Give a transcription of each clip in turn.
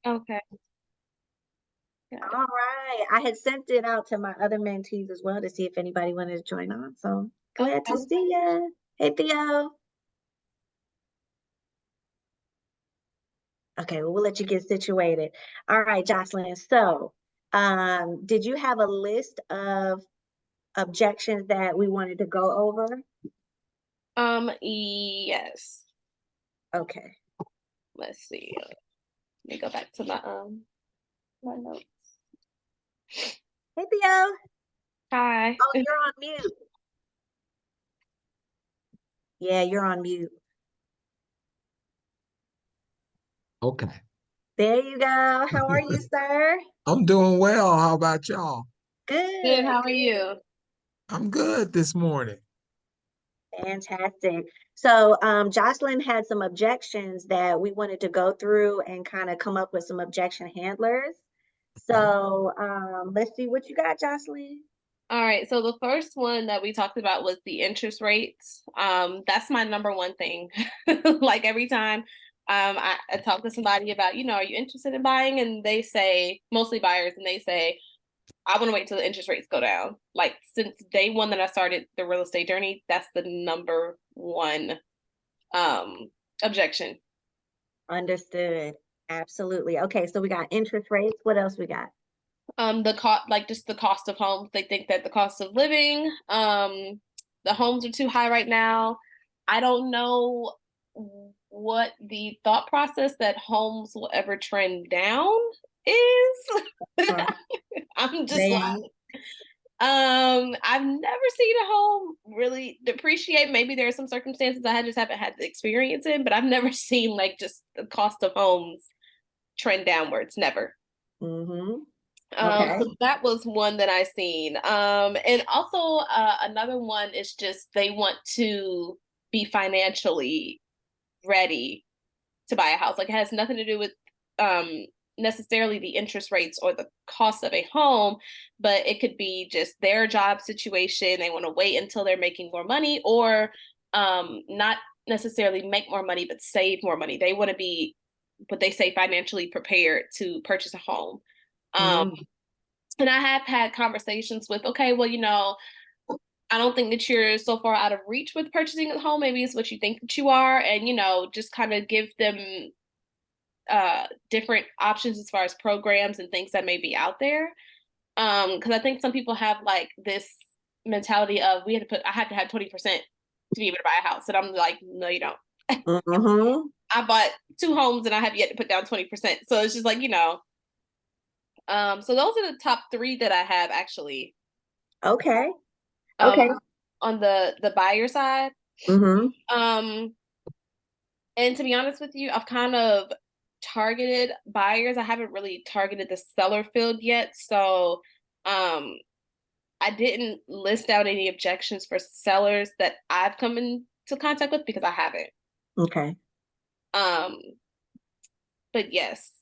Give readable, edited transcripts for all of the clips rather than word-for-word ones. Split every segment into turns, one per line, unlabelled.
Okay. Got it.
All right. I had sent it out to my other mentees as well to see if anybody wanted to join on. So glad to
Okay.
see you. Hey, Theo. Okay, well, we'll let you get situated. All right, Jocelyn. So, did you have a list of objections that we wanted to go over?
Yes.
Okay.
Let's see. Let me go back to my notes.
Hey, Theo.
Hi.
Oh, you're on mute. Yeah, you're on mute.
Okay.
There you go. How are you, sir?
I'm doing well. How about y'all?
Good.
Good.
How are you?
I'm good this morning.
Fantastic. So, Jocelyn had some objections that we wanted to go through and kind of come up with some objection handlers.
Okay.
So, let's see what you got, Jocelyn.
All right. So the first one that we talked about was the interest rates. That's my number one thing. Like every time I talk to somebody about, are you interested in buying? And they say, mostly buyers, and they say, I want to wait till the interest rates go down. Like since day one that I started the real estate journey, that's the number one objection.
Understood. Absolutely. Okay, so we got interest rates. What else we got?
The cost, like just the cost of homes. They think that the cost of living, the homes are too high right now. I don't know what the thought process that homes will ever trend down is.
Uh,
I'm just
they
like,
ain't.
I've never seen a home really depreciate. Maybe there are some circumstances I just haven't had the experience in, but I've never seen like just the cost of homes trend downwards. Never.
Mm-hmm. Okay.
So that was one that I seen. And also another one is just they want to be financially ready to buy a house. Like it has nothing to do with necessarily the interest rates or the cost of a home, but it could be just their job situation. They want to wait until they're making more money, or not necessarily make more money, but save more money. They want to be what they say financially prepared to purchase a home. Um,
Mm-hmm.
and I have had conversations with, okay, well, I don't think that you're so far out of reach with purchasing a home. Maybe it's what you think that you are. And, just kind of give them different options as far as programs and things that may be out there. Because I think some people have like this mentality of I have to have 20% to be able to buy a house. And I'm like, no, you don't.
Mm-hmm.
I bought 2 homes and I have yet to put down 20%. So it's just like, so those are the top three that I have actually.
Okay.
Um,
Okay.
on the buyer side.
Mm-hmm.
Um, and to be honest with you, I've kind of targeted buyers. I haven't really targeted the seller field yet. So um, I didn't list out any objections for sellers that I've come into contact with because I haven't.
Okay.
Um, but yes.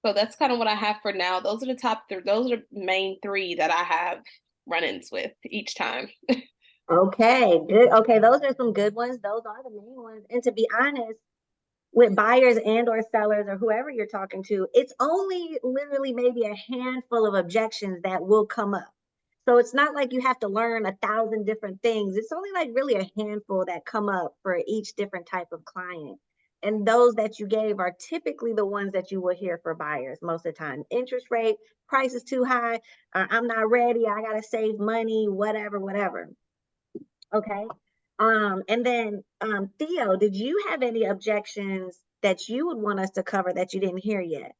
So that's kind of what I have for now. Those are the top three. Those are the main three that I have run-ins with each time.
Okay. Good. Okay, those are some good ones. Those are the main ones. And to be honest, with buyers and or sellers or whoever you're talking to, it's only literally maybe a handful of objections that will come up. So it's not like you have to learn 1,000 different things. It's only like really a handful that come up for each different type of client. And those that you gave are typically the ones that you will hear for buyers most of the time. Interest rate, price is too high, I'm not ready, I gotta save money, whatever, whatever. Okay. And then Theo, did you have any objections that you would want us to cover that you didn't hear yet?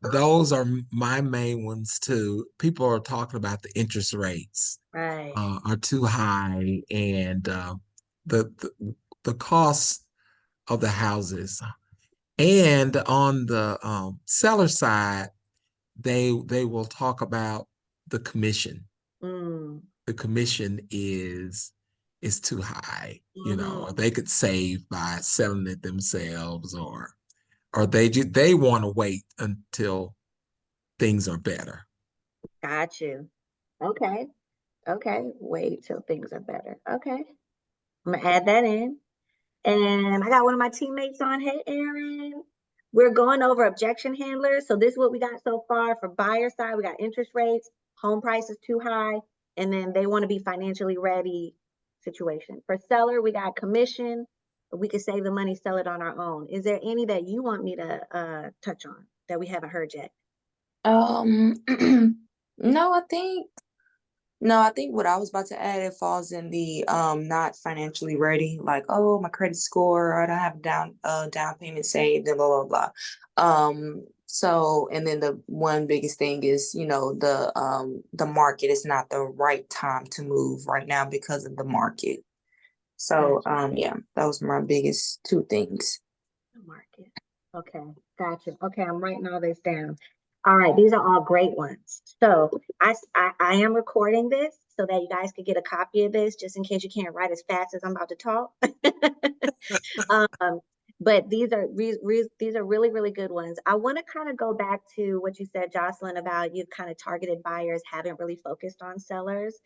Those are my main ones too. People are talking about the interest rates
Right.
are too high, and the, the cost of the houses. And on the seller side, they will talk about the commission.
Mm.
The commission is too high, or
Hmm.
they could save by selling it themselves, or they want to wait until things are better.
Got you. Okay. Okay. Wait till things are better. Okay. I'm gonna add that in. And I got one of my teammates on. Hey, Aaron. We're going over objection handlers. So this is what we got so far. For buyer side, we got interest rates, home price is too high, and then they want to be financially ready situation. For seller, we got commission. We could save the money, sell it on our own. Is there any that you want me to touch on that we haven't heard yet?
No, I think what I was about to add, it falls in the not financially ready, like, oh, my credit score, I don't have down payment saved, and blah blah blah. So, and then the one biggest thing is, the market is not the right time to move right now because of the market. So yeah, those are my biggest two things.
The market. Okay, gotcha. Okay, I'm writing all this down. All right, these are all great ones. So I am recording this so that you guys could get a copy of this, just in case you can't write as fast as I'm about to talk. But these are really, really good ones. I want to kind of go back to what you said, Jocelyn, about you've kind of targeted buyers, haven't really focused on sellers.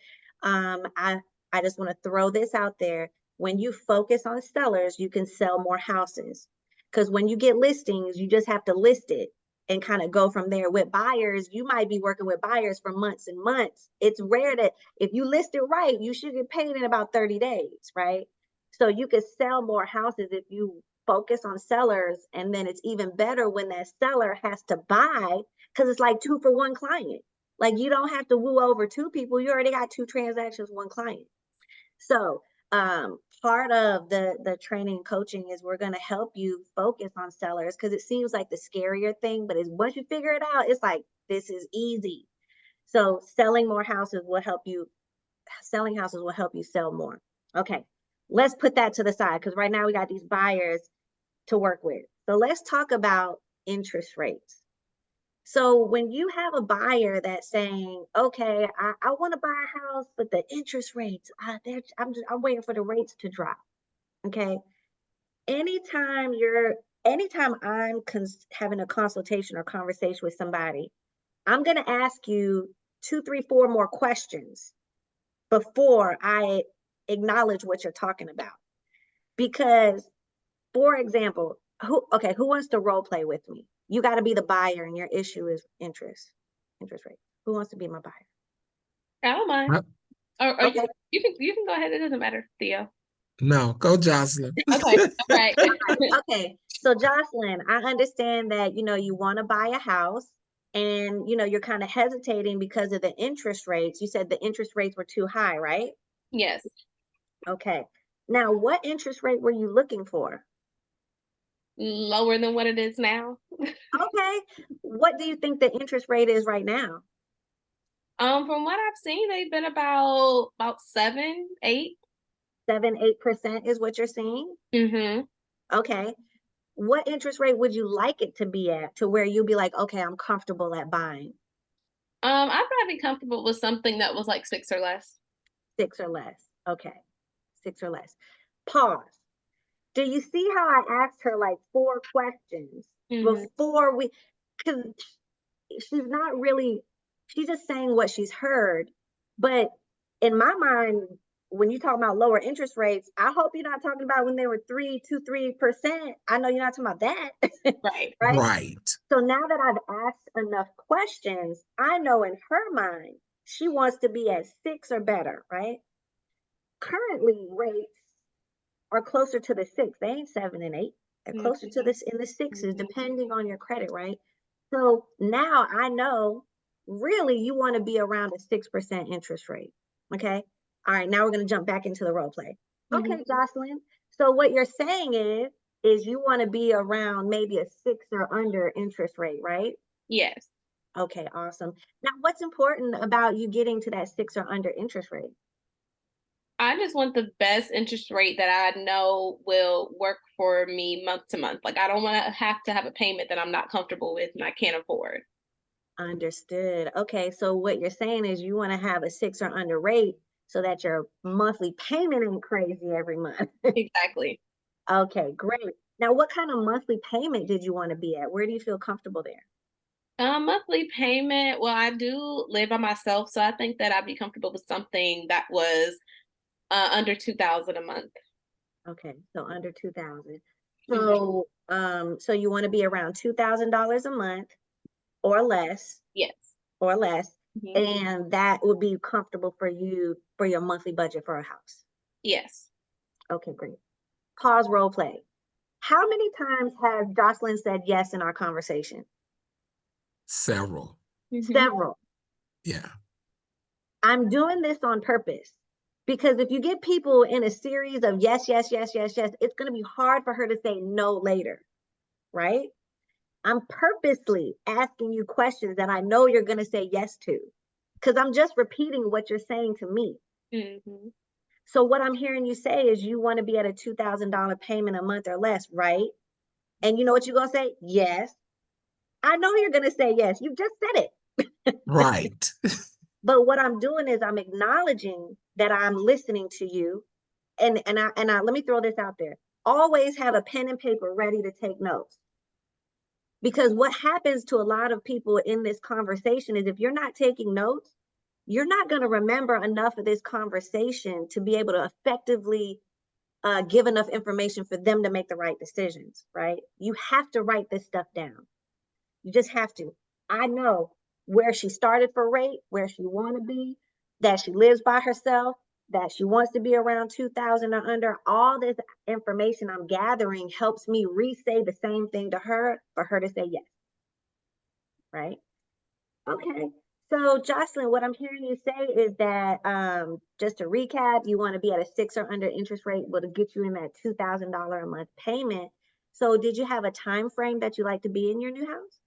I just want to throw this out there. When you focus on sellers, you can sell more houses. Because when you get listings, you just have to list it and kind of go from there. With buyers, you might be working with buyers for months and months. It's rare that if you list it right, you should get paid in about 30 days, right? So you could sell more houses if you focus on sellers. And then it's even better when that seller has to buy, because it's like 2 for 1 client. Like, you don't have to woo over 2 people. You already got 2 transactions, 1 client. So part of the training and coaching is we're going to help you focus on sellers, because it seems like the scarier thing, but once you figure it out, it's like, this is easy. So selling houses will help you sell more. Okay, let's put that to the side, because right now we got these buyers to work with. So let's talk about interest rates. So when you have a buyer that's saying, okay, I want to buy a house, but the interest rates, I'm waiting for the rates to drop. Okay. Anytime I'm having a consultation or conversation with somebody, I'm going to ask you 2, 3, 4 more questions before I acknowledge what you're talking about. Because, for example, who wants to role play with me? You got to be the buyer and your issue is interest rate. Who wants to be my buyer?
I don't mind. Or
Okay.
you can go ahead. It doesn't matter, Theo.
No, go Jocelyn.
Okay. All right.
Okay. So Jocelyn, I understand that, you want to buy a house and, you're kind of hesitating because of the interest rates. You said the interest rates were too high, right?
Yes.
Okay. Now, what interest rate were you looking for?
Lower than what it is now.
Okay. What do you think the interest rate is right now?
From what I've seen, they've been about 7, 8.
7-8% is what you're seeing?
Mm-hmm.
Okay. What interest rate would you like it to be at, to where you'll be like, okay, I'm comfortable at buying?
I'd probably be comfortable with something that was like 6 or less.
6 or less. Okay. 6 or less. Pause. Do you see how I asked her like 4 questions before because she's just saying what she's heard. But in my mind, when you talk about lower interest rates, I hope you're not talking about when they were 3%. I know you're not talking about that.
Right.
Right.
So now that I've asked enough questions, I know in her mind, she wants to be at 6 or better, right? Currently, rates are closer to the 6. They ain't 7 and 8. They're closer to this in the 6s, depending on your credit, right? So now I know really you want to be around a 6% interest rate. Okay. All right. Now we're going to jump back into the role play. Okay, Jocelyn. So what you're saying is you want to be around maybe a 6 or under interest rate, right?
Yes.
Okay, awesome. Now, what's important about you getting to that 6 or under interest rate?
I just want the best interest rate that I know will work for me month to month. Like, I don't want to have a payment that I'm not comfortable with and I can't afford.
Understood. Okay, so what you're saying is you want to have a 6 or under rate so that your monthly payment ain't crazy every month.
Exactly.
Okay, great. Now, what kind of monthly payment did you want to be at? Where do you feel comfortable there?
Monthly payment. Well, I do live by myself, so I think that I'd be comfortable with something that was under $2,000 a month.
Okay, so under 2,000. So So you want to be around $2,000 a month or less,
Yes.
Mm-hmm. And that would be comfortable for you for your monthly budget for a house.
Yes.
Okay, great. Pause, role play. How many times has Jocelyn said yes in our conversation?
Several.
Mm-hmm.
Several.
Yeah.
I'm doing this on purpose because if you get people in a series of yes, yes, yes, yes, yes, it's going to be hard for her to say no later, right? I'm purposely asking you questions that I know you're going to say yes to because I'm just repeating what you're saying to me.
Mm-hmm.
So what I'm hearing you say is you want to be at a $2,000 payment a month or less, right? And you know what you're going to say? Yes. I know you're going to say yes. You just said it.
Right.
But what I'm doing is I'm acknowledging that I'm listening to you. And I let me throw this out there. Always have a pen and paper ready to take notes. Because what happens to a lot of people in this conversation is if you're not taking notes, you're not going to remember enough of this conversation to be able to effectively give enough information for them to make the right decisions, right? You have to write this stuff down. You just have to. I know where she started for rate, where she want to be, that she lives by herself, that she wants to be around 2,000 or under. All this information I'm gathering helps me re-say the same thing to her for her to say yes, right? Okay. So Jocelyn, what I'm hearing you say is that just to recap, you want to be at a 6 or under interest rate, will get you in that $2,000 a month payment. So did you have a time frame that you like to be in your new house?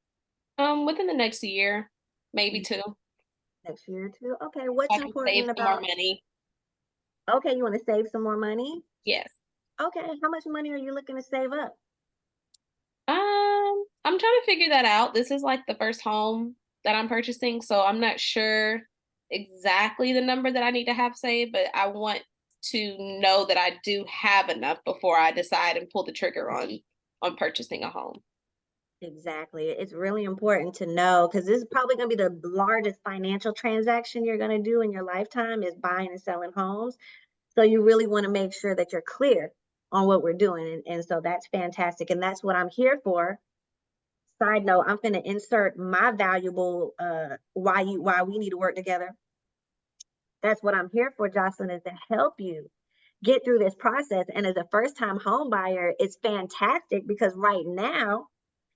Within the next year, maybe 2.
Next year or 2. Okay. What's
I can save
important
some more
about?
money.
Okay, you want to save some more money?
Yes.
Okay. How much money are you looking to save up?
I'm trying to figure that out. This is like the first home that I'm purchasing, so I'm not sure exactly the number that I need to have saved, but I want to know that I do have enough before I decide and pull the trigger on purchasing a home.
Exactly. It's really important to know because this is probably going to be the largest financial transaction you're going to do in your lifetime is buying and selling homes. So you really want to make sure that you're clear on what we're doing. And so that's fantastic. And that's what I'm here for. Side note, I'm going to insert my valuable why we need to work together. That's what I'm here for, Jocelyn, is to help you get through this process. And as a first-time home buyer, it's fantastic because right now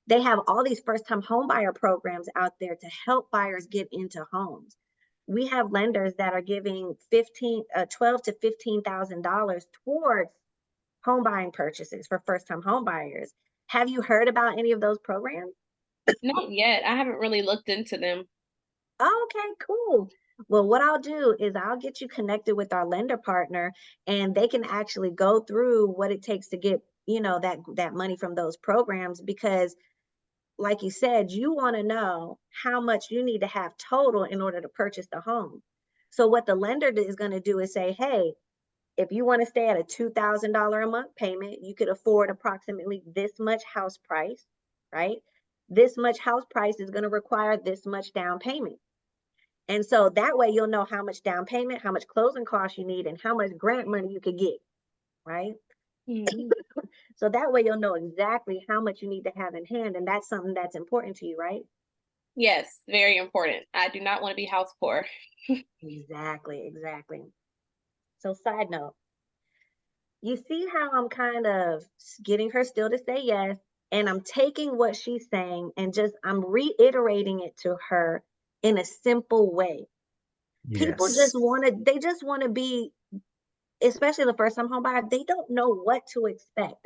they have all these first-time home buyer programs out there to help buyers get into homes. We have lenders that are giving $12,000 to $15,000 towards home buying purchases for first-time home buyers. Have you heard about any of those programs?
Not yet. I haven't really looked into them.
Okay, cool. Well, what I'll do is I'll get you connected with our lender partner and they can actually go through what it takes to get, that money from those programs because like you said, you want to know how much you need to have total in order to purchase the home. So what the lender is going to do is say, hey, if you want to stay at a $2,000 a month payment, you could afford approximately this much house price, right? This much house price is going to require this much down payment. And so that way you'll know how much down payment, how much closing costs you need, and how much grant money you could get, right?
Mm-hmm.
So that way you'll know exactly how much you need to have in hand. And that's something that's important to you, right?
Yes, very important. I do not want to be house poor.
Exactly. So side note, you see how I'm kind of getting her still to say yes, and I'm taking what she's saying and I'm reiterating it to her in a simple way. People
Yes.
just want to be, especially the first time home buyer, they don't know what to expect.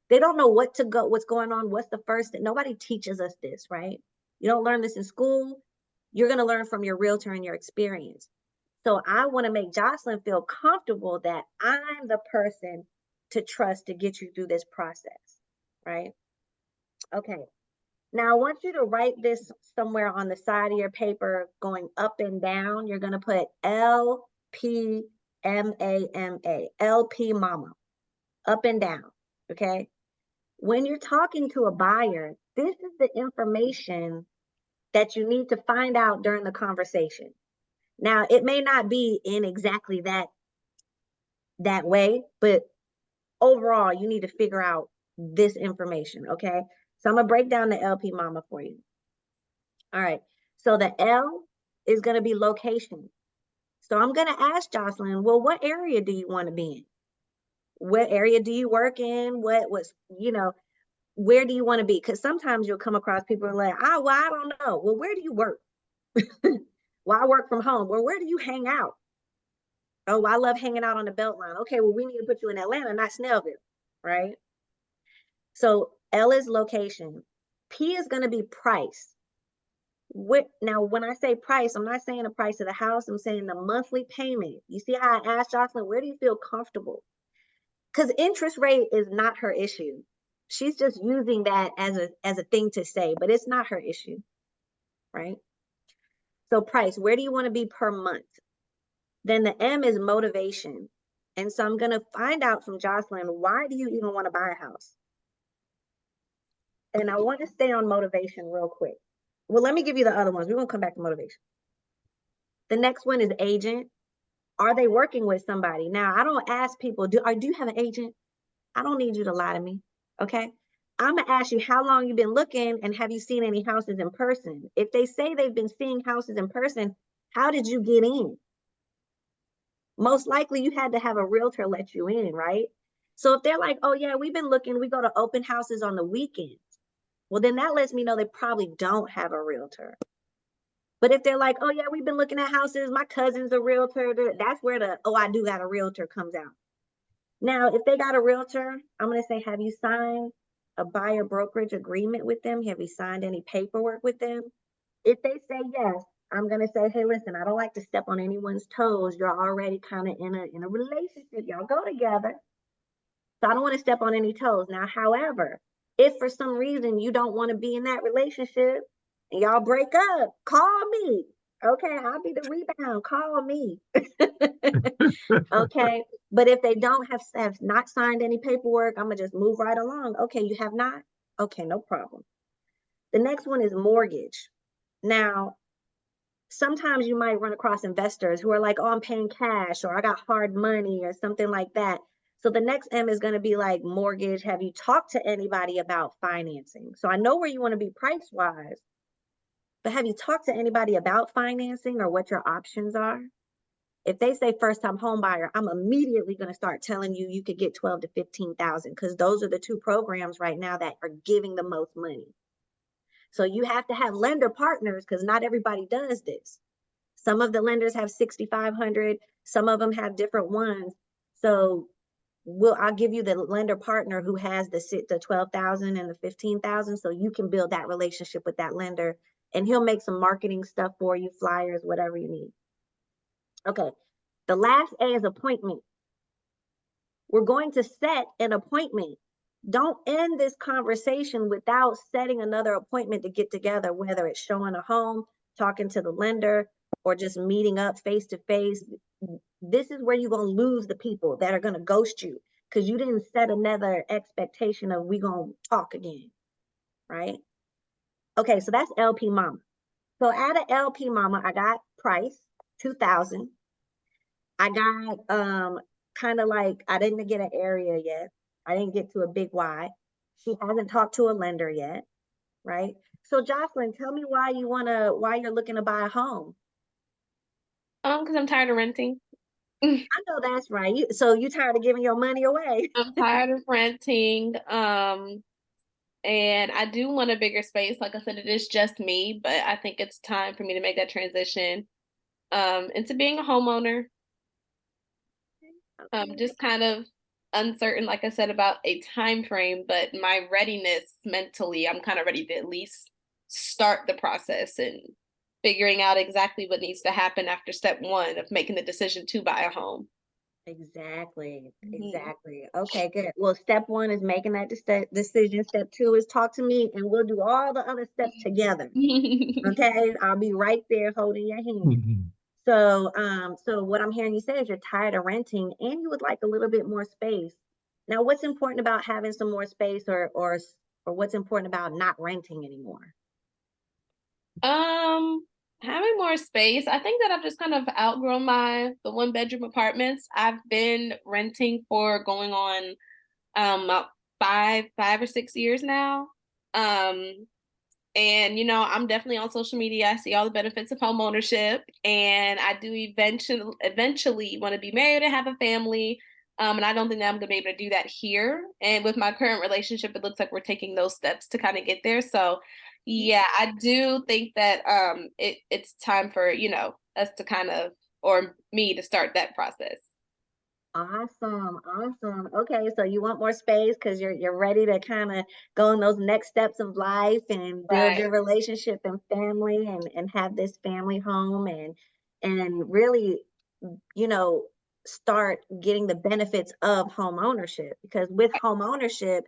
They don't know what's going on, what's the first, nobody teaches us this, right? You don't learn this in school. You're going to learn from your realtor and your experience. So I want to make Jocelyn feel comfortable that I'm the person to trust to get you through this process, right? Okay. Now I want you to write this somewhere on the side of your paper going up and down. You're going to put LPMAMA, LP mama, up and down, okay? When you're talking to a buyer, this is the information that you need to find out during the conversation. Now, it may not be in exactly that way, but overall, you need to figure out this information, okay? So I'm gonna break down the LP Mama for you. All right, so the L is gonna be location. So I'm gonna ask Jocelyn, well, what area do you wanna be in? What area do you work in? What's, where do you wanna be? Because sometimes you'll come across people who are like, well, I don't know. Well, where do you work? Well, I work from home. Well, where do you hang out? Oh, I love hanging out on the Beltline. Okay, well, we need to put you in Atlanta, not Snellville, right? So L is location. P is going to be price. Now, when I say price, I'm not saying the price of the house. I'm saying the monthly payment. You see how I asked Jocelyn, where do you feel comfortable? Because interest rate is not her issue. She's just using that as a thing to say, but it's not her issue, right? So price, where do you want to be per month? Then the M is motivation. And so I'm going to find out from Jocelyn, why do you even want to buy a house? And I want to stay on motivation real quick. Well, let me give you the other ones. We're going to come back to motivation. The next one is agent. Are they working with somebody? Now, I don't ask people, do you have an agent? I don't need you to lie to me, okay? I'm going to ask you how long you've been looking and have you seen any houses in person? If they say they've been seeing houses in person, how did you get in? Most likely you had to have a realtor let you in, right? So if they're like, oh yeah, we've been looking, we go to open houses on the weekends. Well, then that lets me know they probably don't have a realtor. But if they're like, oh yeah, we've been looking at houses, my cousin's a realtor, that's where the, oh, I do got a realtor comes out. Now, if they got a realtor, I'm going to say, have you signed a buyer brokerage agreement with them? Have you signed any paperwork with them? If they say yes, I'm going to say, hey, listen, I don't like to step on anyone's toes. You're already kind of in a relationship. Y'all go together. So I don't want to step on any toes. Now, however, if for some reason you don't want to be in that relationship and y'all break up, call me. Okay, I'll be the rebound. Call me. Okay. But if they don't have not signed any paperwork, I'm going to just move right along. Okay, you have not? Okay, no problem. The next one is mortgage. Now, sometimes you might run across investors who are like, oh, I'm paying cash, or I got hard money, or something like that. So the next M is going to be like mortgage. Have you talked to anybody about financing? So I know where you want to be price-wise, but have you talked to anybody about financing or what your options are? If they say first-time home buyer, I'm immediately going to start telling you you could get 12 to 15,000, because those are the two programs right now that are giving the most money. So you have to have lender partners, because not everybody does this. Some of the lenders have 6,500. Some of them have different ones. So I'll give you the lender partner who has the 12,000 and the 15,000, so you can build that relationship with that lender, and he'll make some marketing stuff for you, flyers, whatever you need. Okay, the last A is appointment. We're going to set an appointment. Don't end this conversation without setting another appointment to get together, whether it's showing a home, talking to the lender, or just meeting up face to face. This is where you're going to lose the people that are going to ghost you, because you didn't set another expectation of we going to talk again, right? Okay, so that's LP Mama. So out of LP Mama, I got price, 2,000. I got kind of like, I didn't get an area yet. I didn't get to a big why. She hasn't talked to a lender yet, right? So Jocelyn, tell me why you're looking to buy a home.
Because I'm tired of renting.
I know that's right. So you tired of giving your money away?
I'm tired of renting. And I do want a bigger space. Like I said, it is just me, but I think it's time for me to make that transition into being a homeowner.
Okay.
Just kind of uncertain, like I said, about a time frame, but my readiness mentally, I'm kind of ready to at least start the process and figuring out exactly what needs to happen after step one of making the decision to buy a home.
Exactly.
Mhm.
Exactly. Okay, good. Well, step one is making that decision. Step two is talk to me, and we'll do all the other steps together. Okay, I'll be right there holding your hand. So, so what I'm hearing you say is you're tired of renting and you would like a little bit more space. Now, what's important about having some more space, or what's important about not renting anymore?
Having more space. I think that I've just kind of outgrown the 1-bedroom apartments. I've been renting for going on five or 6 years now. And I'm definitely on social media. I see all the benefits of home ownership, and I do eventually want to be married and have a family. And I don't think that I'm gonna be able to do that here. And with my current relationship, it looks like we're taking those steps to kind of get there. So yeah, I do think that it's time for, us to kind of, or me to start that process.
Awesome, awesome. Okay, so you want more space because you're ready to kind of go on those next steps of life and build
Right.
your relationship and family and have this family home and really, you know, start getting the benefits of home ownership. Because with home ownership,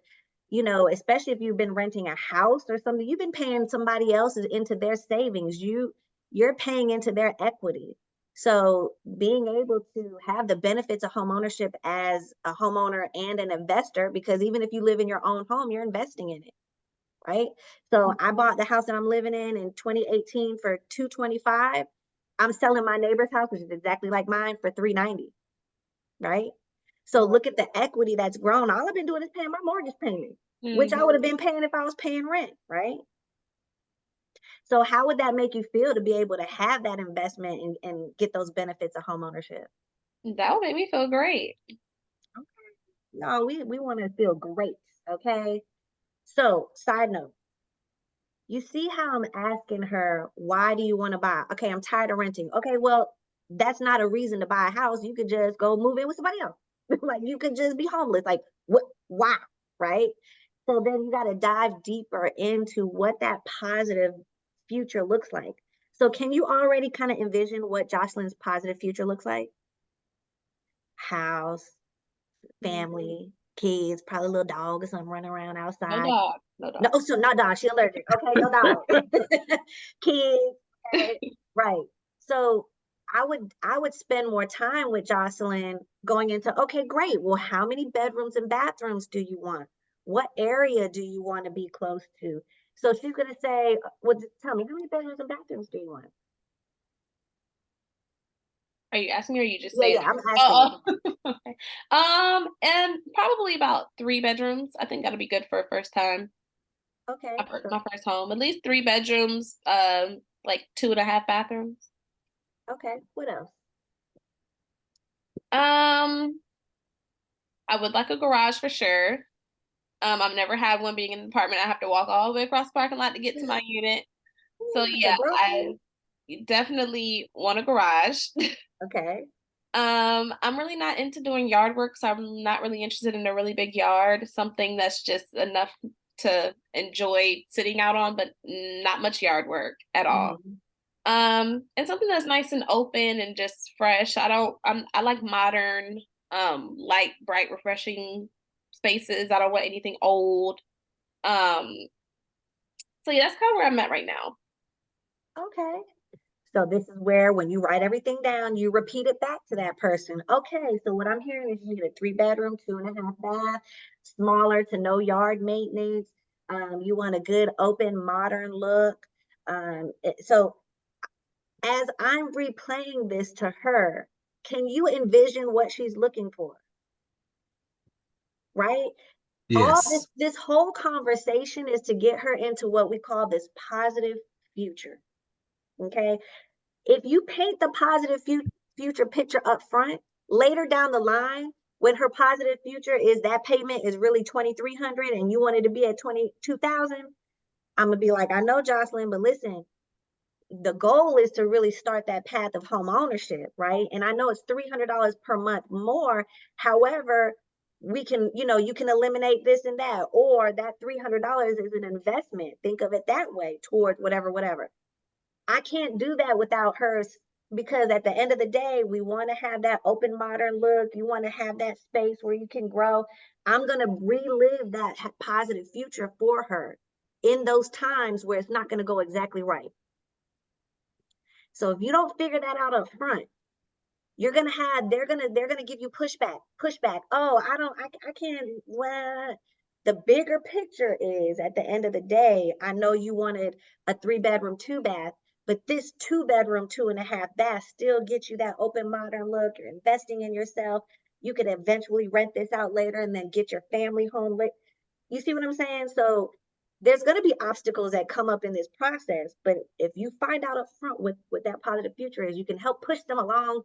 especially if you've been renting a house or something, you've been paying somebody else's into their savings. You're paying into their equity. So being able to have the benefits of home ownership as a homeowner and an investor, because even if you live in your own home, you're investing in it, right? So I bought the house that I'm living in 2018 for 225. I'm selling my neighbor's house, which is exactly like mine, for 390, right? So look at the equity that's grown. All I've been doing is paying my mortgage payment, which I would have been paying if I was paying rent, right? So how would that make you feel to be able to have that investment and get those benefits of home ownership?
That would make me feel great.
No, we want to feel great, okay? So, side note, you see how I'm asking her, why do you want to buy? Okay, I'm tired of renting. Okay, well, that's not a reason to buy a house. You could just go move in with somebody else. Like you could just be homeless. Like what why? Right? So then you got to dive deeper into what that positive future looks like. So can you already kind of envision what Jocelyn's positive future looks like? House, family, kids, probably a little dog or something running around
No
outside.
dog. No
No,
dog.
so not dog. She allergic. Okay, no dog. Kids. Okay, right. So I would spend more time with Jocelyn going into, okay, great. Well, how many bedrooms and bathrooms do you want? What area do you want to be close to? So she's gonna say, well, just tell me, how many bedrooms and bathrooms do you want?
Are you asking me or are you just
Yeah,
saying
yeah,
that?
I'm asking you.
Oh, okay. And probably about 3 bedrooms. I think that'll be good for a first time.
Okay,
My first home. At least 3 bedrooms, like 2.5 bathrooms.
okay. What else?
Um, I would like a garage for sure. I've never had one. Being in an apartment, I have to walk all the way across the parking lot to get to my unit. So
Ooh, the
yeah, I
broken.
definitely want a garage.
Okay.
I'm really not into doing yard work, so I'm not really interested in a really big yard, something that's just enough to enjoy sitting out on, but not much yard work at all.
Mhm.
And something that's nice and open and just fresh. I like modern, light, bright, refreshing spaces. I don't want anything old. Um, so yeah, that's kind of where I'm at right now.
Okay. So this is where when you write everything down, you repeat it back to that person. Okay, so what I'm hearing is you need a 3 bedroom, 2.5 bath, smaller to no yard maintenance. You want a good open modern look. So as I'm replaying this to her, can you envision what she's looking for? Right? All this
Yes.
this whole conversation is to get her into what we call this positive future. Okay. If you paint the positive future picture up front, later down the line, when her positive future is that payment is really 2,300 and you wanted to be at 22,000, I'm gonna be like, I know, Jocelyn, but listen, the goal is to really start that path of home ownership, right? And I know it's $300 per month more. However, we can, you can eliminate this and that, or that $300 is an investment. Think of it that way towards whatever. I can't do that without hers, because at the end of the day, we want to have that open modern look. You want to have that space where you can grow. I'm going to relive that positive future for her in those times where it's not going to go exactly right. So if you don't figure that out up front, they're gonna give you pushback. Oh, I can't. Well, the bigger picture is at the end of the day, I know you wanted a 3 bedroom, 2 bath, but this 2 bedroom, 2.5 bath still gets you that open modern look. You're investing in yourself. You could eventually rent this out later and then get your family home. You see what I'm saying? So there's going to be obstacles that come up in this process, but if you find out up front what that positive future is, you can help push them along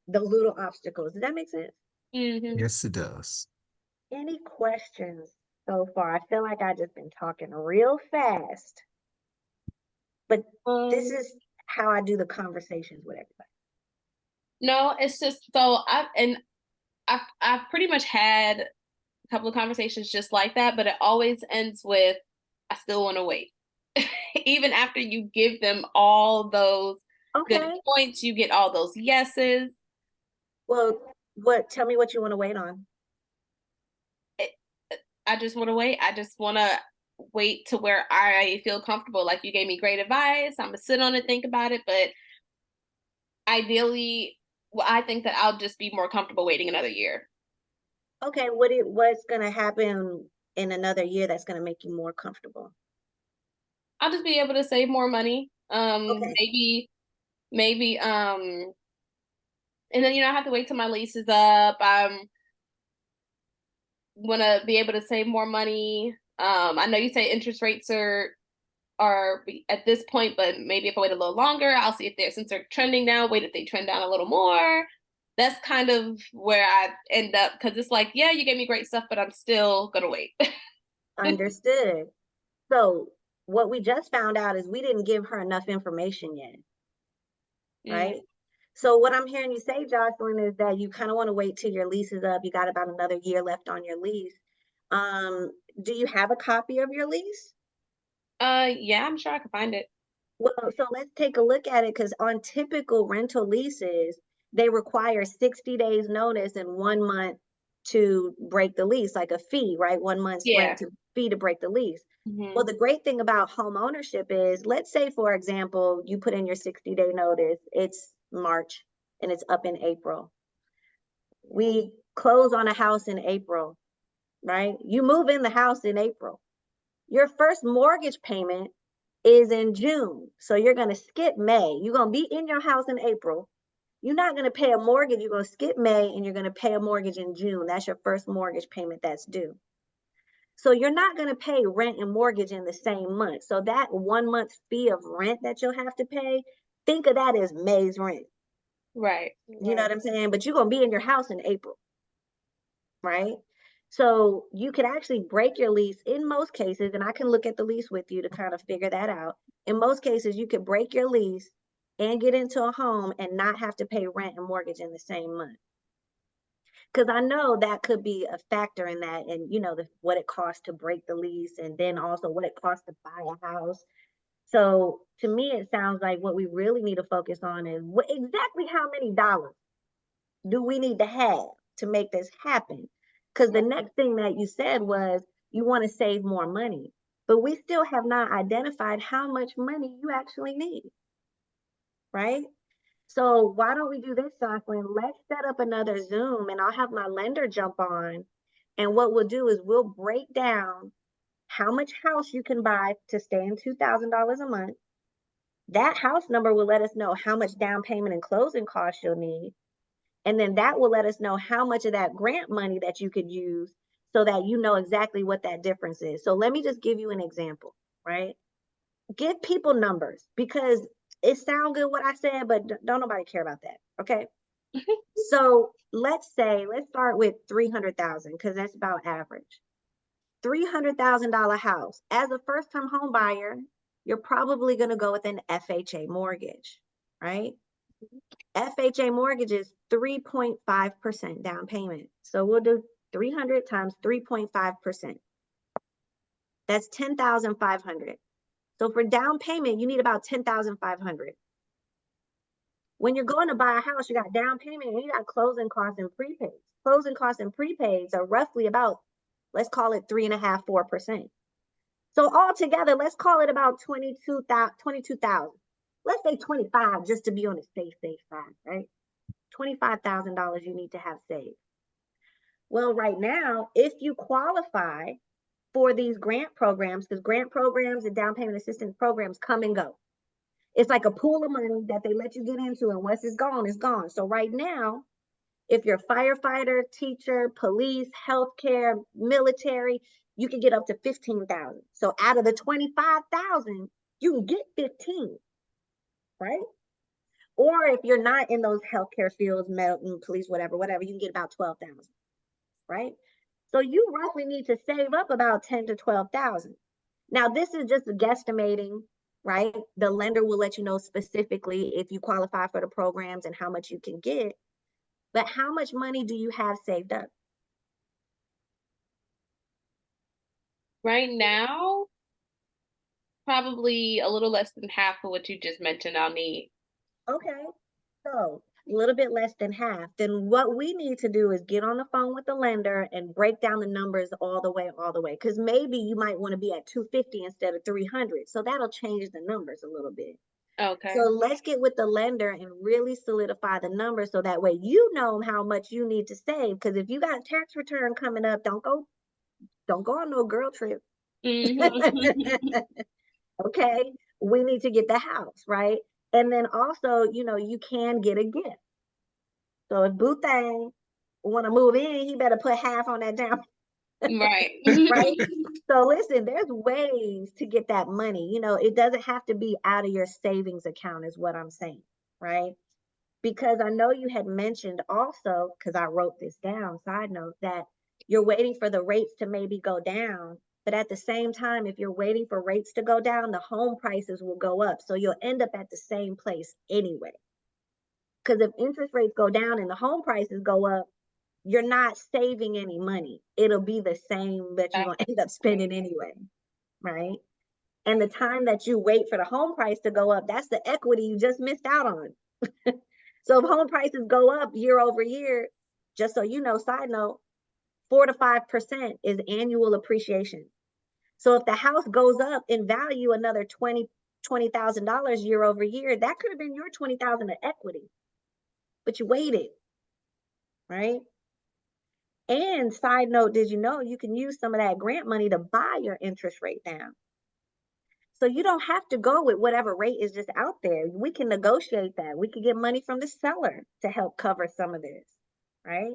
those little obstacles. Does that make sense?
Mm-hmm.
Yes, it does.
Any questions so far? I feel like I just been talking real fast, but this is how I do the conversations with everybody.
No, it's just so I've pretty much had a couple of conversations just like that, but it always ends with I still want to wait. Even after you give them all those good
Okay.
points, you get all those yeses.
Well, tell me what you want to wait on.
I just want to wait. I just want to wait to where I feel comfortable. Like you gave me great advice. I'm gonna sit on it, think about it, but ideally, well, I think that I'll just be more comfortable waiting another year.
Okay, what's gonna happen in another year that's gonna make you more comfortable?
I'll just be able to save more money.
Okay.
Maybe, and then I have to wait till my lease is up. I'm want to be able to save more money. I know you say interest rates are at this point, but maybe if I wait a little longer, I'll see if since they're trending down, wait if they trend down a little more. That's kind of where I end up because it's like, yeah, you gave me great stuff, but I'm still gonna wait.
Understood. So what we just found out is we didn't give her enough information yet, right? So what I'm hearing you say, Jocelyn, is that you kind of want to wait till your lease is up. You got about another year left on your lease. Do you have a copy of your lease?
Yeah, I'm sure I can find it.
Well, so let's take a look at it because on typical rental leases, they require 60 days notice and 1 month to break the lease, like a fee, right? 1 month's
Yeah.
rent to fee to break the lease.
Mm-hmm.
Well, the great thing about home ownership is, let's say, for example, you put in your 60-day notice, it's March and it's up in April. We close on a house in April, right? You move in the house in April. Your first mortgage payment is in June. So you're going to skip May. You're going to be in your house in April. You're not going to pay a mortgage. You're going to skip May and you're going to pay a mortgage in June. That's your first mortgage payment that's due. So you're not going to pay rent and mortgage in the same month. So that 1 month fee of rent that you'll have to pay, think of that as May's rent.
Right.
You know what I'm saying? But you're going to be in your house in April, right? So you could actually break your lease in most cases, and I can look at the lease with you to kind of figure that out. In most cases, you could break your lease and get into a home and not have to pay rent and mortgage in the same month. Because I know that could be a factor in that, and what it costs to break the lease, and then also what it costs to buy a house. So to me, it sounds like what we really need to focus on is exactly how many dollars do we need to have to make this happen? Because the next thing that you said was you want to save more money, but we still have not identified how much money you actually need, right? So why don't we do this, Jocelyn? Let's set up another Zoom and I'll have my lender jump on. And what we'll do is we'll break down how much house you can buy to stay in $2,000 a month. That house number will let us know how much down payment and closing costs you'll need. And then that will let us know how much of that grant money that you could use so that you know exactly what that difference is. So let me just give you an example, right? Give people numbers because it sounds good what I said, but don't nobody care about that, okay? So let's start with 300,000 because that's about average. $300,000 house. As a first-time home buyer, you're probably going to go with an FHA mortgage, right? FHA mortgage is 3.5% down payment. So we'll do 300 times 3.5%. That's 10,500. So for down payment, you need about 10,500. When you're going to buy a house, you got down payment and you got closing costs and prepaids. Closing costs and prepaids are roughly about, let's call it 3.5%, 4%. So altogether, let's call it about 22,000. Let's say 25 just to be on the safe side, right? $25,000 you need to have saved. Well, right now, if you qualify for these grant programs, because grant programs and down payment assistance programs come and go. It's like a pool of money that they let you get into, and once it's gone, it's gone. So right now, If you're firefighter, teacher, police, healthcare, military, you can get up to 15,000. So out of the 25,000, you can get 15, right? Or if you're not in those healthcare fields, medical, police, whatever, you can get about 12,000, right? So you roughly need to save up about 10 to 12,000. Now, this is just guesstimating, right? The lender will let you know specifically if you qualify for the programs and how much you can get. But how much money do you have saved up?
Right now, probably a little less than half of what you just mentioned I'll need.
Okay, so a little bit less than half. Then what we need to do is get on the phone with the lender and break down the numbers all the way. Because maybe you might want to be at 250 instead of 300. So that'll change the numbers a little bit.
Okay.
So let's get with the lender and really solidify the numbers so that way you know how much you need to save. Because if you got tax return coming up, don't go on no girl trip.
Mhm.
Okay, we need to get the house, right? And then also, you can get a gift. So if Boo Thang want to move in, he better put half on that down,
Right.
right? So listen, there's ways to get that money. It doesn't have to be out of your savings account, is what I'm saying, right? Because I know you had mentioned also, because I wrote this down, side note, that you're waiting for the rates to maybe go down. But at the same time, if you're waiting for rates to go down, the home prices will go up. So you'll end up at the same place anyway. Because if interest rates go down and the home prices go up, you're not saving any money. It'll be the same that you're going to end up spending anyway, right? And the time that you wait for the home price to go up, that's the equity you just missed out on. So if home prices go up year over year, just so you know, side note, 4 to 5% is annual appreciation. So if the house goes up in value another $20,000 year over year, that could have been your 20,000 of equity, but you waited, right? And side note, did you know you can use some of that grant money to buy your interest rate down? So you don't have to go with whatever rate is just out there. We can negotiate that. We can get money from the seller to help cover some of this, right?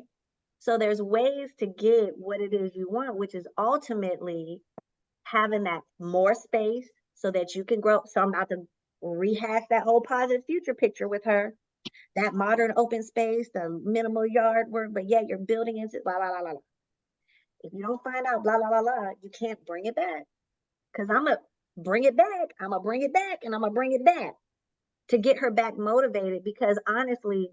So there's ways to get what it is you want, which is ultimately having that more space so that you can grow. So I'm about to rehash that whole positive future picture with her. That modern open space, the minimal yard work, but yet you're building into blah, blah, blah, blah. If you don't find out blah, blah, blah, blah, you can't bring it back. Because I'm going to bring it back. I'm going to bring it back and I'm going to bring it back to get her back motivated. Because honestly,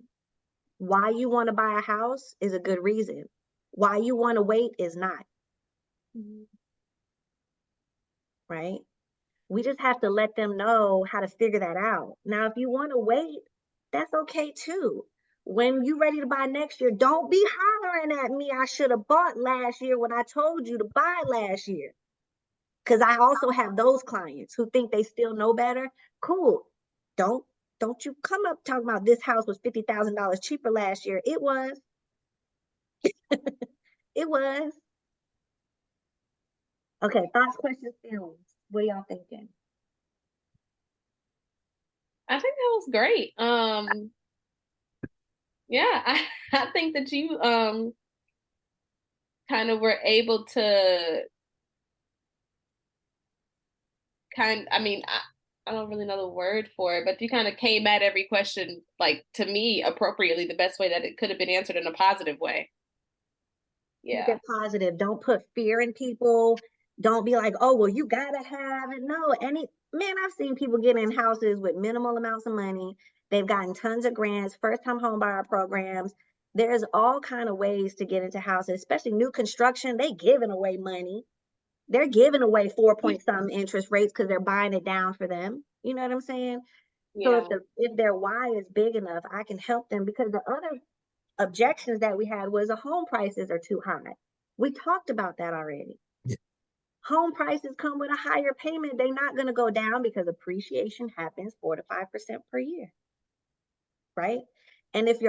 why you want to buy a house is a good reason. Why you want to wait is not. Right? We just have to let them know how to figure that out. Now, if you want to wait, that's okay too. When you're ready to buy next year, don't be hollering at me. I should have bought last year when I told you to buy last year. Because I also have those clients who think they still know better. Cool. Don't you come up talking about this house was $50,000 cheaper last year. It was. It was. Okay, thoughts, questions, feelings. What are y'all thinking?
I think that was great. Yeah, I think that you kind of were able to I don't really know the word for it, but you kind of came at every question, like, to me, appropriately, the best way that it could have been answered in a positive way.
Keep
Yeah.
it positive. Don't put fear in people. Don't be like, oh, well, you gotta have it. No, man, I've seen people get in houses with minimal amounts of money. They've gotten tons of grants, first-time home buyer programs. There's all kind of ways to get into houses, especially new construction. They giving away money. They're giving away 4-point-something interest rates because they're buying it down for them. You know what I'm saying? So
Yeah.
if their why is big enough, I can help them, because the other objections that we had was the home prices are too high. We talked about that already.
Yeah.
Home prices come with a higher payment. They're not going to go down because appreciation happens 4 to 5% per year, right? And if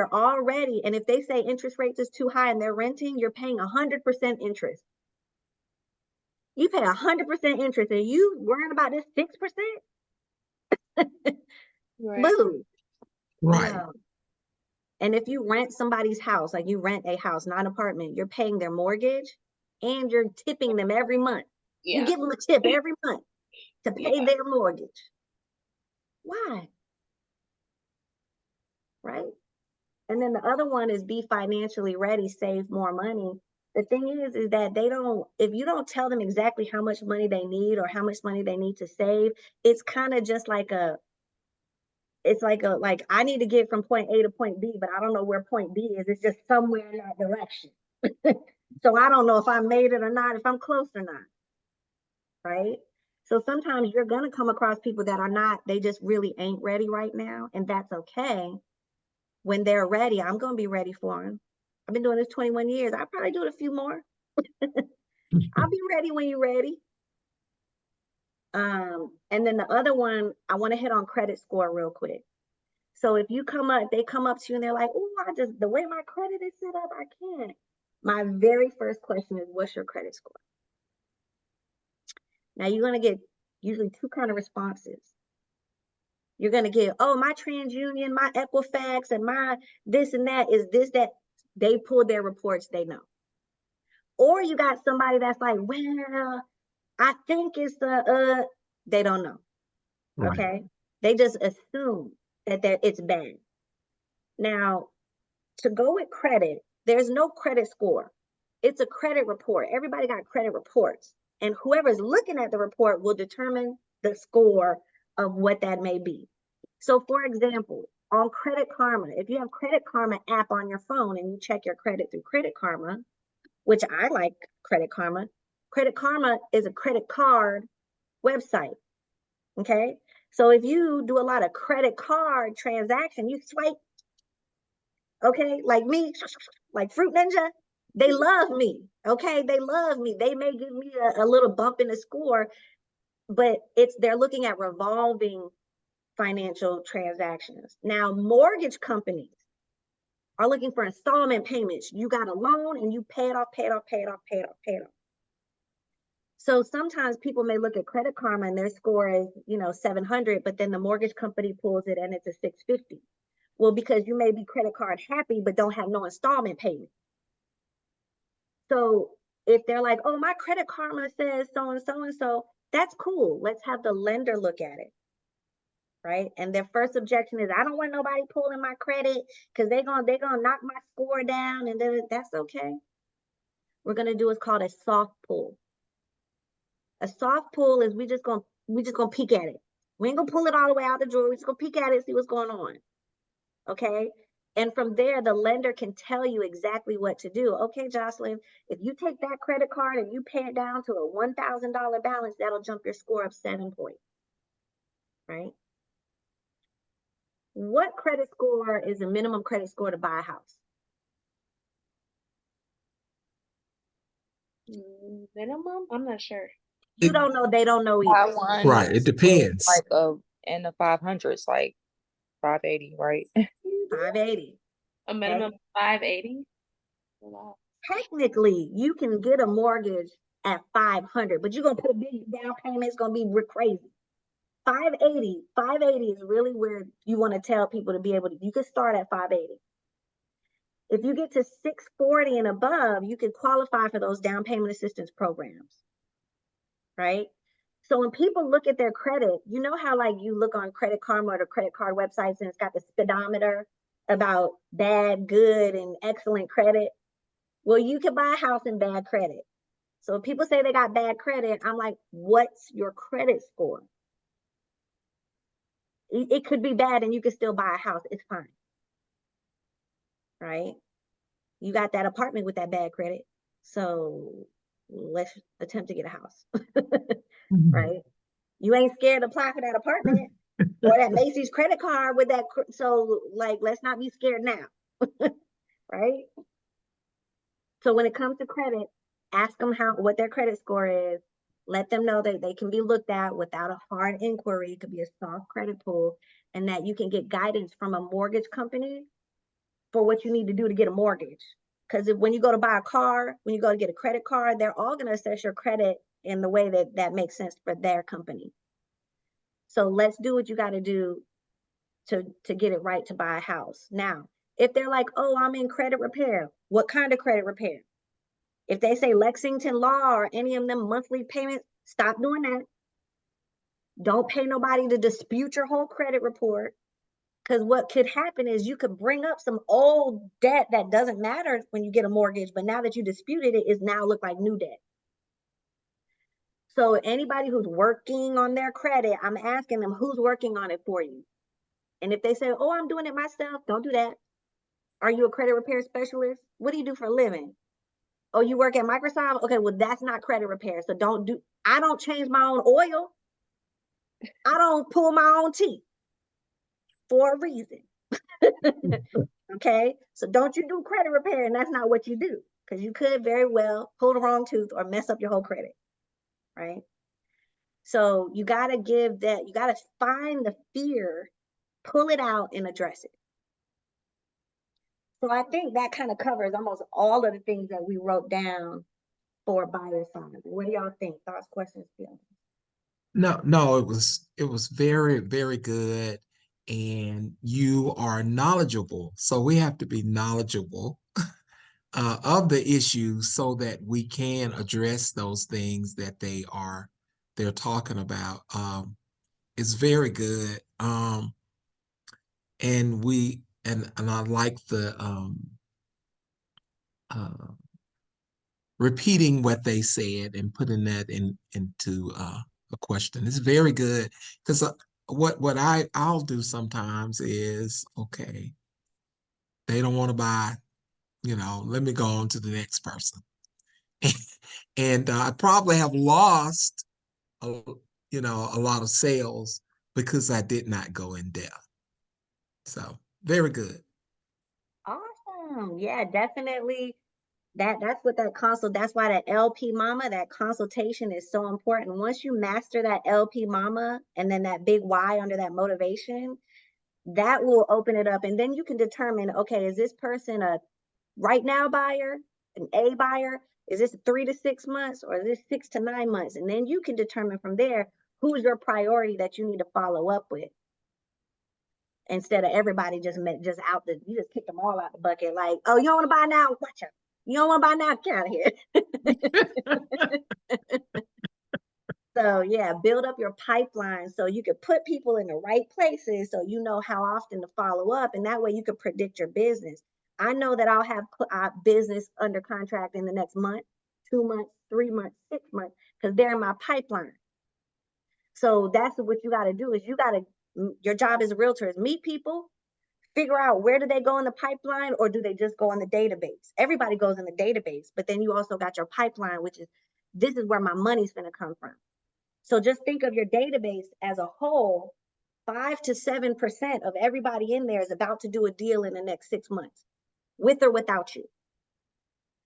they say interest rates is too high and they're renting, you're paying 100% interest. You pay 100% interest and you worrying about this 6%?
Right.
Boo.
Right.
No. And if you rent somebody's house, like you rent a house, not an apartment, you're paying their mortgage and you're tipping them every month. You
Yeah.
give them a tip every month to pay
Yeah.
their mortgage. Why? Right? And then the other one is be financially ready, save more money. The thing is that they don't, if you don't tell them exactly how much money they need or how much money they need to save, it's kind of just like like I need to get from point A to point B, but I don't know where point B is. It's just somewhere in that direction. So I don't know if I made it or not, if I'm close or not. Right? So sometimes you're going to come across people that are not, they just really ain't ready right now. And that's okay. When they're ready, I'm going to be ready for them. I've been doing this 21 years. I'll probably do it a few more. I'll be ready when you're ready. And then the other one, I want to hit on credit score real quick. So if you come up, they come up to you and they're like, oh, the way my credit is set up, I can't. My very first question is, what's your credit score? Now you're going to get usually two kind of responses. You're going to get, oh, my TransUnion, my Equifax, and my this and that is this, that. They pulled their reports, they know. Or you got somebody that's like, well, I think it's they don't know.
Right.
Okay. They just assume that it's bad. Now, to go with credit, there's no credit score. It's a credit report. Everybody got credit reports. And whoever's looking at the report will determine the score of what that may be. So for example, on Credit Karma, if you have Credit Karma app on your phone and you check your credit through Credit Karma, which I like Credit Karma. Credit Karma is a credit card website. Okay. So if you do a lot of credit card transaction, you swipe, okay, like me, like Fruit Ninja, they love me. Okay. They love me. They may give me a little bump in the score, but they're looking at revolving financial transactions. Now, mortgage companies are looking for installment payments. You got a loan and you pay it off, pay it off, pay it off, pay it off, pay it off. So sometimes people may look at Credit Karma and their score is, 700, but then the mortgage company pulls it and it's a 650. Well, because you may be credit card happy, but don't have no installment payment. So if they're like, oh, my Credit Karma says so and so and so, that's cool. Let's have the lender look at it. Right. And their first objection is, I don't want nobody pulling my credit because they're gonna knock my score down. And then that's okay. We're gonna do what's called a soft pull. A soft pull is we just gonna peek at it. We ain't gonna pull it all the way out the drawer. We're just gonna peek at it, see what's going on. Okay. And from there, the lender can tell you exactly what to do. Okay, Jocelyn, if you take that credit card and you pay it down to a $1,000 balance, that'll jump your score up 7 points. Right? What credit score is a minimum credit score to buy a house?
Minimum? I'm not sure.
You don't know, they don't know
Buy
either.
one
Right. It depends.
like in the 500s, like 580, right?
580.
A minimum of 580? Wow.
Technically, you can get a mortgage at 500, but you're gonna put a big down payment, it's gonna be crazy. 580 is really where you want to tell people to be able to, you can start at 580. If you get to 640 and above, you can qualify for those down payment assistance programs, right? So when people look at their credit, you know how like you look on Credit Karma or the credit card websites and it's got the speedometer about bad, good, and excellent credit? Well, you can buy a house in bad credit. So if people say they got bad credit, I'm like, what's your credit score? It could be bad and you can still buy a house. It's fine. Right? You got that apartment with that bad credit. So let's attempt to get a house. Right? You ain't scared to apply for that apartment or that Macy's credit card with that. So like, let's not be scared now. Right? So when it comes to credit, ask them what their credit score is. Let them know that they can be looked at without a hard inquiry. It could be a soft credit pull, and that you can get guidance from a mortgage company for what you need to do to get a mortgage. Because when you go to buy a car, when you go to get a credit card, they're all going to assess your credit in the way that makes sense for their company. So let's do what you got to do to get it right to buy a house. Now, If they're like, oh, I'm in credit repair, what kind of credit repair? If they say Lexington Law or any of them monthly payments, stop doing that. Don't pay nobody to dispute your whole credit report. Because what could happen is you could bring up some old debt that doesn't matter when you get a mortgage, but now that you disputed it, is now look like new debt. So anybody who's working on their credit, I'm asking them, who's working on it for you? And if they say, oh, I'm doing it myself, don't do that. Are you a credit repair specialist? What do you do for a living? Oh, you work at Microsoft? Okay, well, that's not credit repair. So I don't change my own oil. I don't pull my own teeth for a reason. Okay, so don't you do credit repair, and that's not what you do, because you could very well pull the wrong tooth or mess up your whole credit, right? So you got to find the fear, pull it out, and address it. So I think that kind of covers almost all of the things that we wrote down for buyer signs. What do y'all think? Thoughts, questions, feelings?
No, it was very, very good. And you are knowledgeable. So we have to be knowledgeable of the issues so that we can address those things that they're talking about. It's very good. And I like the uh repeating what they said and putting that into a question. It's very good because what I'll do sometimes is, okay, they don't want to buy, let me go on to the next person. And I probably have lost a, a lot of sales because I did not go in depth. So very good.
Awesome. Yeah, definitely. That's what that's why that LP mama, that consultation is so important. Once you master that LP mama and then that big why under that motivation, that will open it up. And then you can determine, okay, is this person a right now buyer, an A buyer? Is this 3 to 6 months, or is this 6 to 9 months? And then you can determine from there who's your priority that you need to follow up with. Instead of everybody just you just kick them all out the bucket. Like, oh, you don't want to buy now? Watch out. You don't want to buy now? Get out of here. So yeah, build up your pipeline so you can put people in the right places so you know how often to follow up, and that way you can predict your business. I know that I'll have business under contract in the next month, 2 months, 3 months, 6 months, because they're in my pipeline. So that's what you got to do. Your job as a realtor is meet people, figure out where do they go in the pipeline, or do they just go in the database? Everybody goes in the database, but then you also got your pipeline, which is, this is where my money's going to come from. So just think of your database as a whole. 5 to 7% of everybody in there is about to do a deal in the next 6 months, with or without you.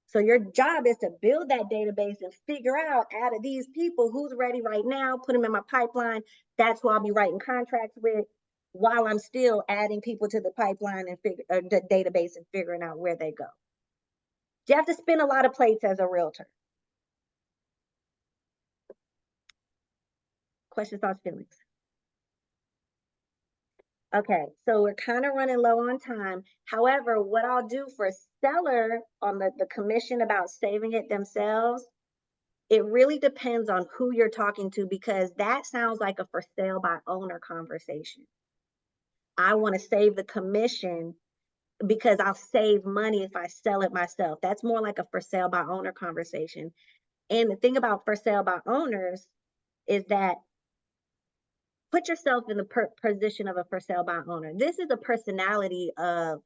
So your job is to build that database and figure out out of these people who's ready right now, put them in my pipeline. That's who I'll be writing contracts with while I'm still adding people to the pipeline and the database and figuring out where they go. You have to spin a lot of plates as a realtor. Questions, thoughts, feelings? Okay, so we're kind of running low on time. However, what I'll do for a seller on the commission about saving it themselves, it really depends on who you're talking to, because that sounds like a for sale by owner conversation. I want to save the commission because I'll save money if I sell it myself. That's more like a for sale by owner conversation. And the thing about for sale by owners is that put yourself in the position of a for sale by owner. This is a personality of,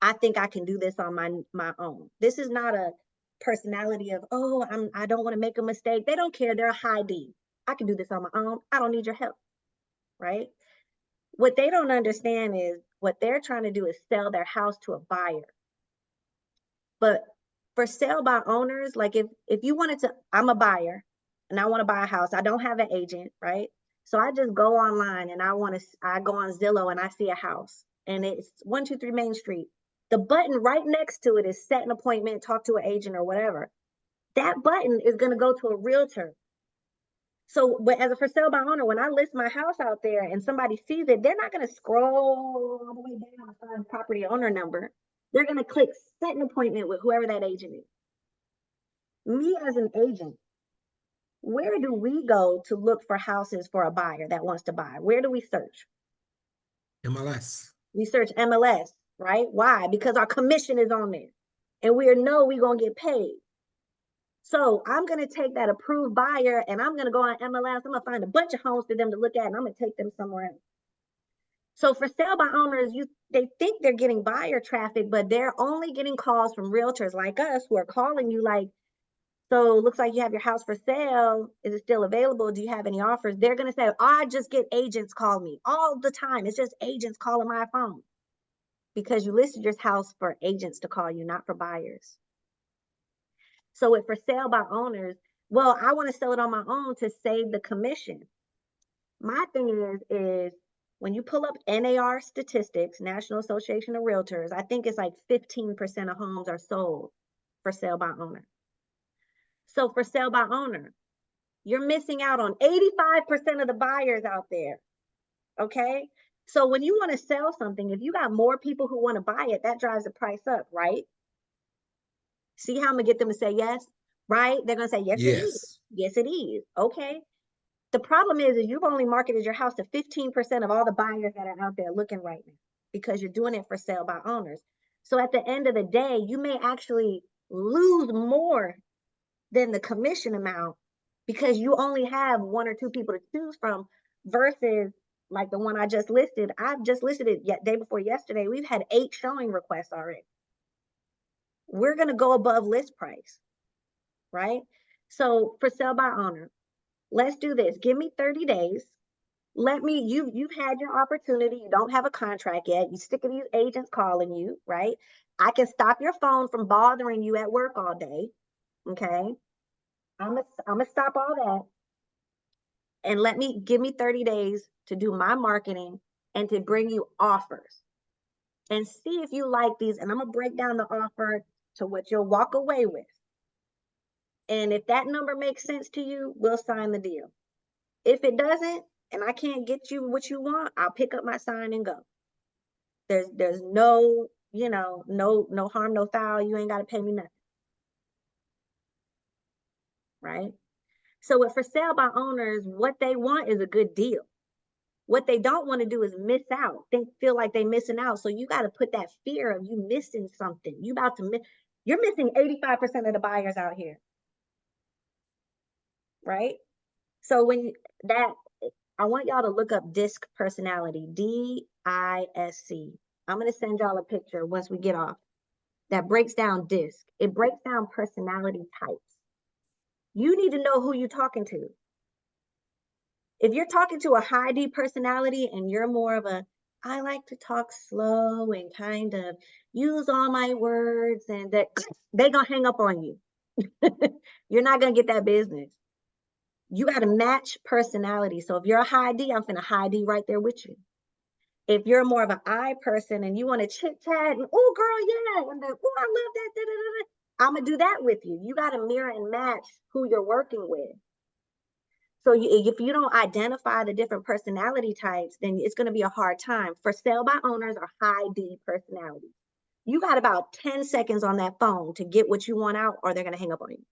I think I can do this on my own. This is not a personality of, oh, I don't want to make a mistake. They don't care. They're a high D. I can do this on my own. I don't need your help, right? What they don't understand is what they're trying to do is sell their house to a buyer. But for sale by owners, like if you wanted to, I'm a buyer and I want to buy a house. I don't have an agent, right? So I just go online and I go on Zillow and I see a house and it's 123 Main Street. The button right next to it is set an appointment, talk to an agent or whatever. That button is going to go to a realtor. So, but as a for sale by owner, when I list my house out there and somebody sees it, they're not going to scroll all the way down to find property owner number. They're going to click set an appointment with whoever that agent is. Me as an agent, where do we go to look for houses for a buyer that wants to buy? Where do we search?
MLS.
We search MLS, right? Why? Because our commission is on there and we know we're going to get paid. So I'm going to take that approved buyer and I'm going to go on MLS. I'm going to find a bunch of homes for them to look at and I'm going to take them somewhere else. So for sale by owners, they think they're getting buyer traffic, but they're only getting calls from realtors like us who are calling you like, so looks like you have your house for sale. Is it still available? Do you have any offers? They're going to say, I just get agents call me all the time. It's just agents calling my phone because you listed your house for agents to call you, not for buyers. So if for sale by owners, well, I want to sell it on my own to save the commission. My thing is when you pull up NAR statistics, National Association of Realtors, I think it's like 15% of homes are sold for sale by owner. So for sale by owner, you're missing out on 85% of the buyers out there, okay? So when you want to sell something, if you got more people who want to buy it, that drives the price up, right? See how I'm going to get them to say yes, right? They're going to say, yes, it is. Yes, it is. Okay. The problem is you've only marketed your house to 15% of all the buyers that are out there looking right now because you're doing it for sale by owners. So at the end of the day, you may actually lose more than the commission amount because you only have one or two people to choose from versus like the one I just listed. I've just listed it day before yesterday. We've had 8 showing requests already. We're going to go above list price, right? So for sale by owner, let's do this. Give me 30 days. You've had your opportunity. You don't have a contract yet. You stick of these agents calling you, right? I can stop your phone from bothering you at work all day. Okay. I'm gonna stop all that and give me 30 days to do my marketing and to bring you offers and see if you like these. And I'm gonna break down the offer to what you'll walk away with. And if that number makes sense to you, we'll sign the deal. If it doesn't, and I can't get you what you want, I'll pick up my sign and go. There's no, no harm, no foul. You ain't got to pay me nothing. Right? So for sale by owners, what they want is a good deal. What they don't want to do is miss out. They feel like they're missing out. So you got to put that fear of you missing something. You're missing 85% of the buyers out here. Right? So I want y'all to look up DISC personality, DISC. I'm going to send y'all a picture once we get off that breaks down DISC. It breaks down personality types. You need to know who you're talking to. If you're talking to a high D personality and you're more of I like to talk slow and kind of use all my words and that they're going to hang up on you. You're not going to get that business. You got to match personality. So if you're a high D, I'm finna high D right there with you. If you're more of an I person and you want to chit chat and oh girl, yeah, and oh I love that, da, da, da, da, I'm gonna do that with you. You got to mirror and match who you're working with. So if you don't identify the different personality types, then it's going to be a hard time. For sale by owners are high D personalities. You got about 10 seconds on that phone to get what you want out, or they're going to hang up on you.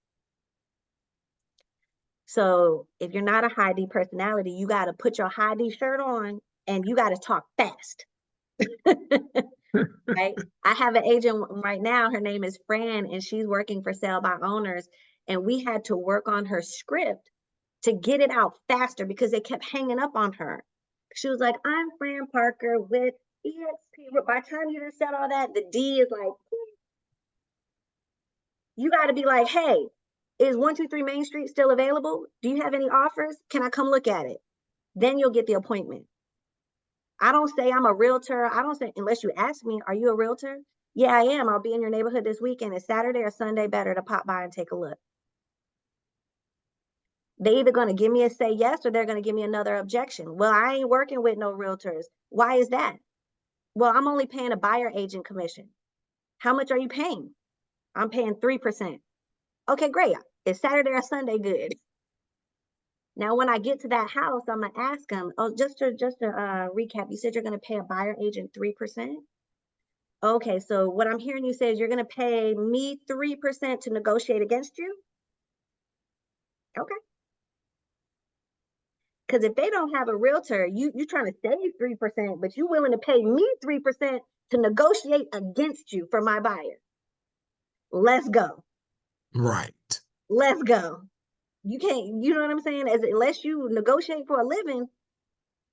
So if you're not a high D personality, you got to put your high D shirt on and you got to talk fast. Right? I have an agent right now. Her name is Fran, and she's working for sale by owners. And we had to work on her script to get it out faster because they kept hanging up on her. She was like, I'm Fran Parker with EXP. By the time you done said all that, the D is like, you got to be like, hey, is 123 Main Street still available? Do you have any offers? Can I come look at it? Then you'll get the appointment. I don't say I'm a realtor. I don't say, unless you ask me, are you a realtor? Yeah, I am. I'll be in your neighborhood this weekend. Is Saturday or Sunday better to pop by and take a look? They either going to give me a say yes or they're going to give me another objection. Well, I ain't working with no realtors. Why is that? Well, I'm only paying a buyer agent commission. How much are you paying? I'm paying 3%. Okay, great. Is Saturday or Sunday good? Now, when I get to that house, I'm going to ask them, oh, just to recap, you said you're going to pay a buyer agent 3%? Okay, so what I'm hearing you say is you're going to pay me 3% to negotiate against you? Okay. Because if they don't have a realtor, you trying to save 3%, but you willing to pay me 3% to negotiate against you for my buyer. Let's go.
Right.
Let's go. You can't, you know what I'm saying? Unless you negotiate for a living,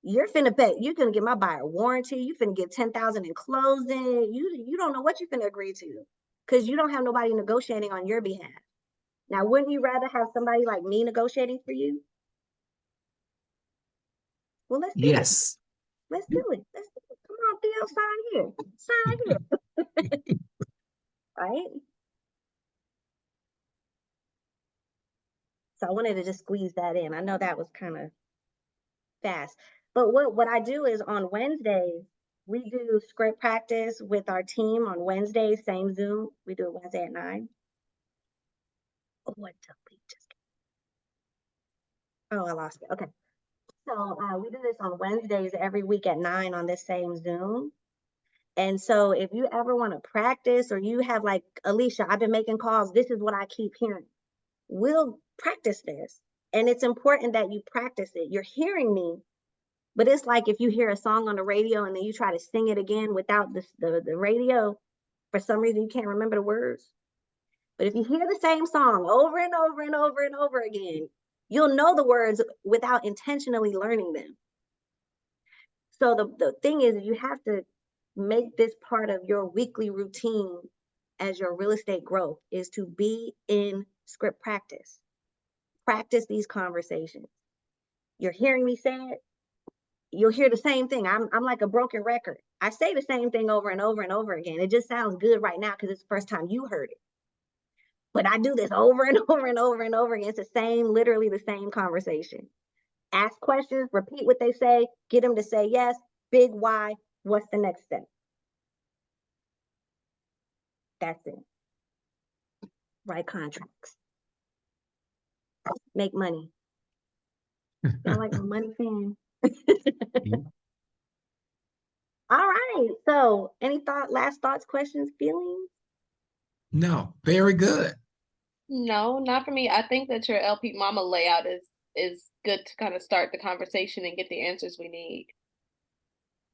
you're finna pay. You're gonna get my buyer warranty. You finna get 10,000 in closing. You don't know what you finna agree to, because you don't have nobody negotiating on your behalf. Now, wouldn't you rather have somebody like me negotiating for you? Well, let's do it.
Yes.
Let's do it. Let's do it. Come on, Theo, sign here. Sign here. Right? So I wanted to just squeeze that in. I know that was kind of fast. But what I do is on Wednesdays, we do script practice with our team on Wednesdays, same Zoom. We do it Wednesday at 9. Oh, what I lost it. Okay. So we do this on Wednesdays every week at 9 on this same Zoom. And so if you ever want to practice, or you have like, Alicia, I've been making calls, this is what I keep hearing. We'll practice this. And it's important that you practice it. You're hearing me, but it's like if you hear a song on the radio and then you try to sing it again without the radio, for some reason you can't remember the words. But if you hear the same song over and over and over and over again, you'll know the words without intentionally learning them. So the thing is, you have to make this part of your weekly routine as your real estate growth, is to be in script practice. Practice these conversations. You're hearing me say it, you'll hear the same thing. I'm like a broken record. I say the same thing over and over and over again. It just sounds good right now because it's the first time you heard it. But I do this over and over and over and over again. It's the same, literally the same conversation. Ask questions, repeat what they say, get them to say yes, big why, what's the next step? That's it. Write contracts. Make money. Sound like a money fan. All right. So any last thoughts, questions, feelings?
No, very good.
No, not for me. I think that your LP Mama layout is good to kind of start the conversation and get the answers we need.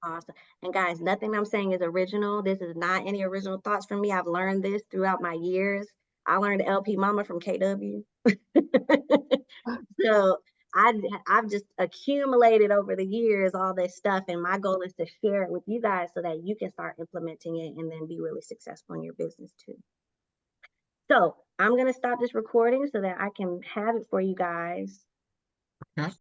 Awesome. And guys, nothing I'm saying is original. This is not any original thoughts from me. I've learned this throughout my years. I learned LP Mama from KW. So I've just accumulated over the years all this stuff, and my goal is to share it with you guys so that you can start implementing it and then be really successful in your business too. So I'm going to stop this recording so that I can have it for you guys.
Okay.